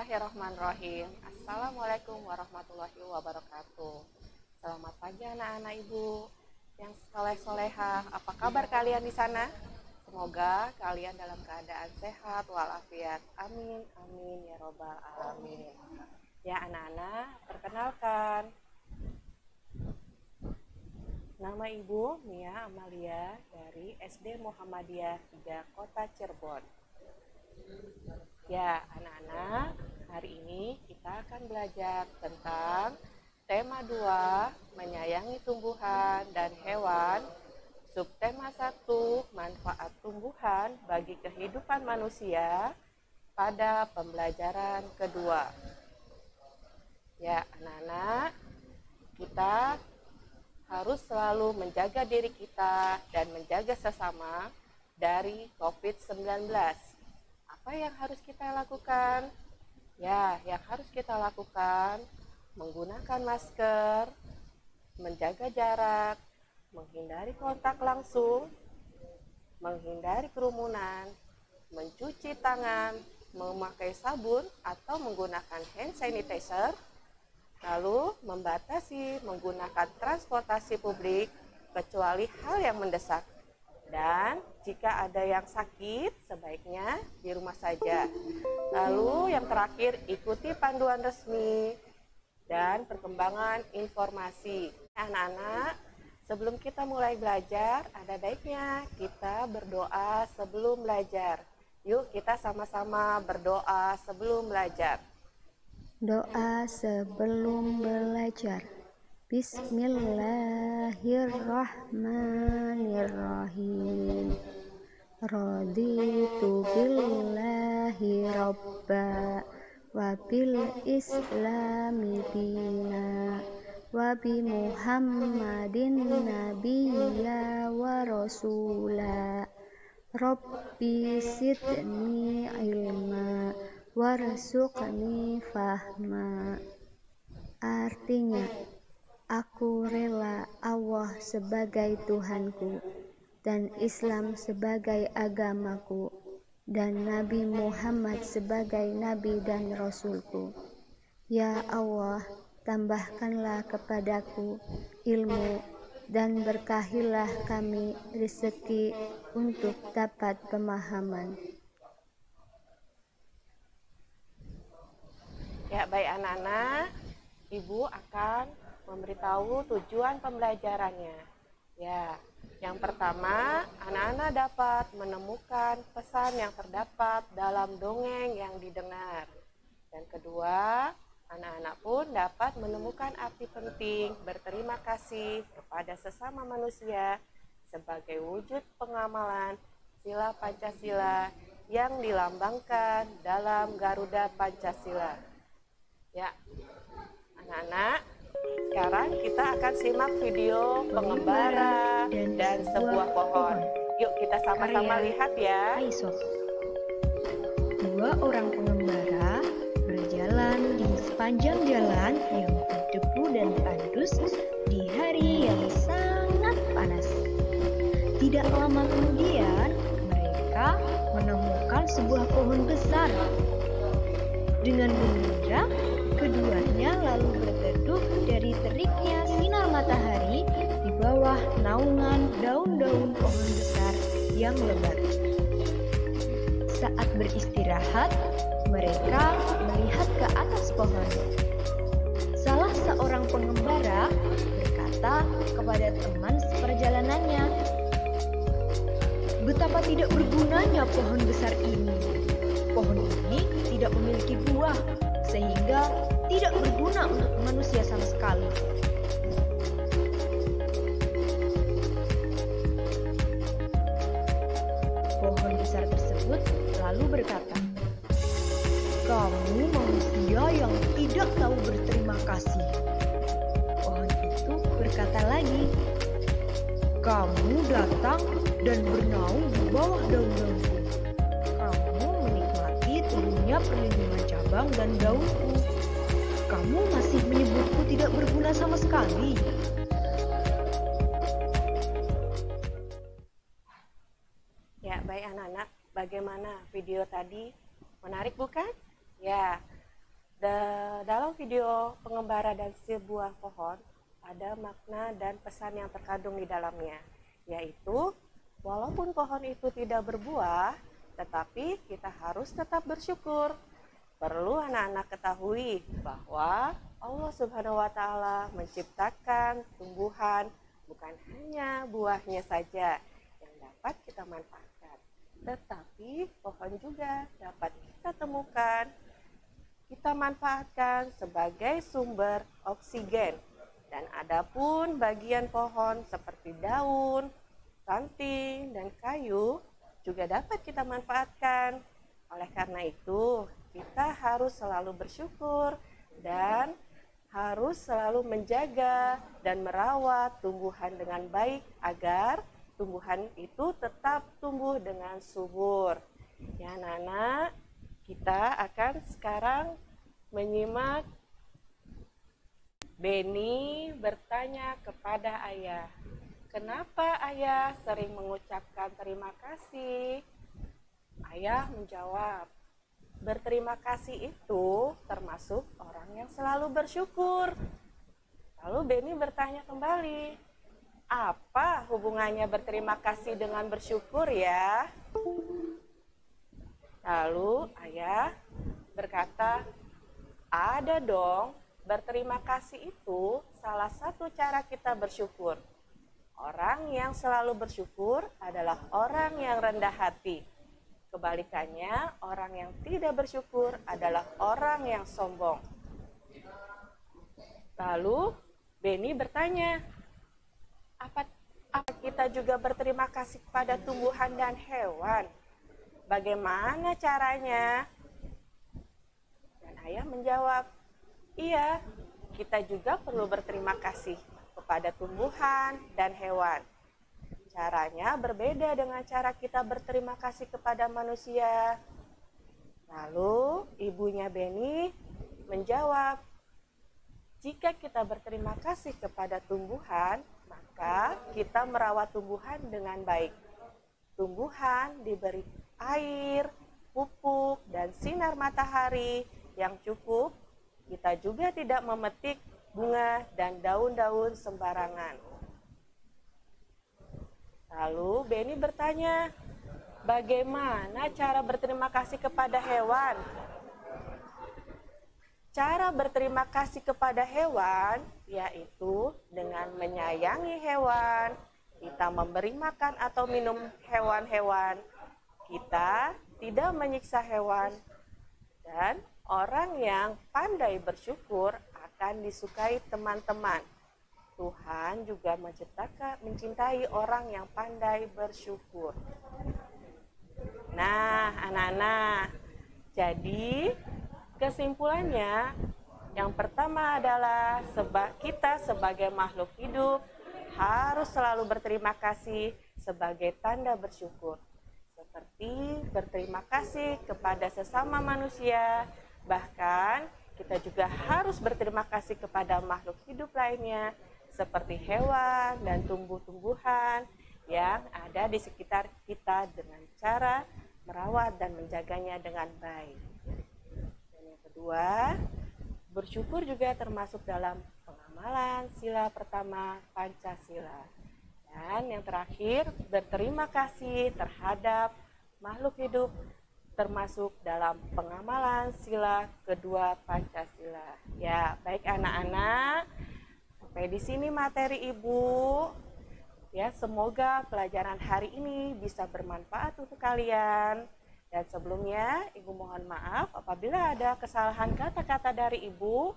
Bismillahirrahmanirrahim. Assalamualaikum warahmatullahi wabarakatuh. Selamat pagi anak-anak ibu yang soleh-solehah. Apa kabar kalian di sana? Semoga kalian dalam keadaan sehat walafiat. Amin, amin ya robbal alamin. Ya anak-anak, perkenalkan. Nama ibu Mia Amalia dari SD Muhammadiyah 3 Kota Cirebon. Ya, anak-anak, hari ini kita akan belajar tentang tema 2, menyayangi tumbuhan dan hewan. Subtema 1, manfaat tumbuhan bagi kehidupan manusia pada pembelajaran kedua. Ya, anak-anak, kita harus selalu menjaga diri kita dan menjaga sesama dari COVID-19. Apa yang harus kita lakukan? Ya, yang harus kita lakukan menggunakan masker, menjaga jarak, menghindari kontak langsung, menghindari kerumunan, mencuci tangan, memakai sabun atau menggunakan hand sanitizer, lalu membatasi menggunakan transportasi publik kecuali hal yang mendesak. Dan jika ada yang sakit, sebaiknya di rumah saja. Lalu yang terakhir, ikuti panduan resmi dan perkembangan informasi. Anak-anak, sebelum kita mulai belajar, ada baiknya kita berdoa sebelum belajar. Yuk kita sama-sama berdoa sebelum belajar. Doa sebelum belajar. Bismillahirrahmanirrahim. Raditu billahi robba wa bil islami dina wa bi muhammadin nabiyya wa rasula. Rabbi sidni ilma warzuqni fahma. Artinya, aku rela Allah sebagai Tuhanku dan Islam sebagai agamaku dan Nabi Muhammad sebagai Nabi dan Rasulku. Ya Allah, tambahkanlah kepadaku ilmu dan berkahilah kami rezeki untuk dapat pemahaman. Ya, baik anak-anak, Ibu akan memberitahu tujuan pembelajarannya. Ya, yang pertama, anak-anak dapat menemukan pesan yang terdapat dalam dongeng yang didengar. Dan kedua, anak-anak pun dapat menemukan arti penting berterima kasih kepada sesama manusia sebagai wujud pengamalan sila Pancasila yang dilambangkan dalam Garuda Pancasila. Ya, anak-anak, sekarang kita akan simak video pengembara dan sebuah pohon. Yuk kita sama-sama lihat ya. Dua orang pengembara berjalan di sepanjang jalan yang berdebu dan tandus di hari yang sangat panas. Tidak lama kemudian, mereka menemukan sebuah pohon besar. Dengan gembira, keduanya lalu berteduh dari teriknya sinar matahari di bawah naungan daun-daun pohon besar yang lebat. Saat beristirahat, mereka melihat ke atas pohon. Salah seorang pengembara berkata kepada teman seperjalanannya, "Betapa tidak bergunanya pohon besar ini. Pohon ini tidak memiliki buah, sehingga tidak berguna untuk manusia sama sekali." Pohon besar tersebut lalu berkata, "Kamu manusia yang tidak tahu berterima kasih." Pohon itu berkata lagi, "Kamu datang dan bernaung di bawah daun-daunku. Kamu menikmati turunnya perlindungan cabang dan daunku. Kamu masih menyebutku tidak berguna sama sekali." Ya, baik anak-anak, bagaimana video tadi? Menarik bukan? Ya, Dalam video pengembara dan sebuah pohon, ada makna dan pesan yang terkandung di dalamnya, yaitu walaupun pohon itu tidak berbuah, tetapi kita harus tetap bersyukur. Perlu anak-anak ketahui bahwa Allah Subhanahu wa Ta'ala menciptakan tumbuhan bukan hanya buahnya saja yang dapat kita manfaatkan, tetapi pohon juga dapat kita temukan, kita manfaatkan sebagai sumber oksigen. Dan adapun bagian pohon seperti daun, ranting, dan kayu juga dapat kita manfaatkan. Oleh karena itu, kita harus selalu bersyukur dan harus selalu menjaga dan merawat tumbuhan dengan baik agar tumbuhan itu tetap tumbuh dengan subur. Ya, anak-anak, kita akan sekarang menyimak Beni bertanya kepada ayah, "Kenapa ayah sering mengucapkan terima kasih?" Ayah menjawab, "Berterima kasih itu termasuk orang yang selalu bersyukur." Lalu Beni bertanya kembali, "Apa hubungannya berterima kasih dengan bersyukur ya?" Lalu ayah berkata, "Ada dong, berterima kasih itu salah satu cara kita bersyukur. Orang yang selalu bersyukur adalah orang yang rendah hati. Kebalikannya, orang yang tidak bersyukur adalah orang yang sombong." Lalu Beni bertanya, apa kita juga berterima kasih kepada tumbuhan dan hewan? Bagaimana caranya? Dan ayah menjawab, "Iya, kita juga perlu berterima kasih kepada tumbuhan dan hewan. Caranya berbeda dengan cara kita berterima kasih kepada manusia." Lalu ibunya Beni menjawab, "Jika kita berterima kasih kepada tumbuhan, maka kita merawat tumbuhan dengan baik. Tumbuhan diberi air, pupuk, dan sinar matahari yang cukup. Kita juga tidak memetik bunga dan daun-daun sembarangan." Lalu Beni bertanya, "Bagaimana cara berterima kasih kepada hewan?" Cara berterima kasih kepada hewan yaitu dengan menyayangi hewan, kita memberi makan atau minum hewan-hewan, kita tidak menyiksa hewan, dan orang yang pandai bersyukur akan disukai teman-teman. Tuhan juga mencintai orang yang pandai bersyukur. Nah, anak-anak, jadi kesimpulannya yang pertama adalah kita sebagai makhluk hidup harus selalu berterima kasih sebagai tanda bersyukur. Seperti berterima kasih kepada sesama manusia, bahkan kita juga harus berterima kasih kepada makhluk hidup lainnya seperti hewan dan tumbuh-tumbuhan yang ada di sekitar kita dengan cara merawat dan menjaganya dengan baik. Dan yang kedua, bersyukur juga termasuk dalam pengamalan sila pertama Pancasila. Dan yang terakhir, berterima kasih terhadap makhluk hidup termasuk dalam pengamalan sila kedua Pancasila. Ya, baik anak-anak, sampai di sini materi Ibu. Ya, semoga pelajaran hari ini bisa bermanfaat untuk kalian. Dan sebelumnya, Ibu mohon maaf apabila ada kesalahan kata-kata dari Ibu.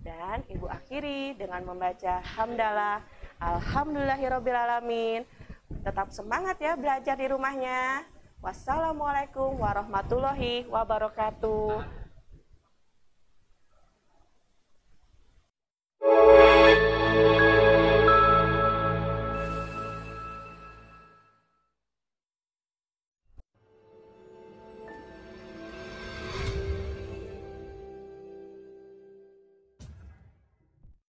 Dan Ibu akhiri dengan membaca hamdalah, alhamdulillahirobbilalamin. Tetap semangat ya belajar di rumahnya. Wassalamualaikum warahmatullahi wabarakatuh.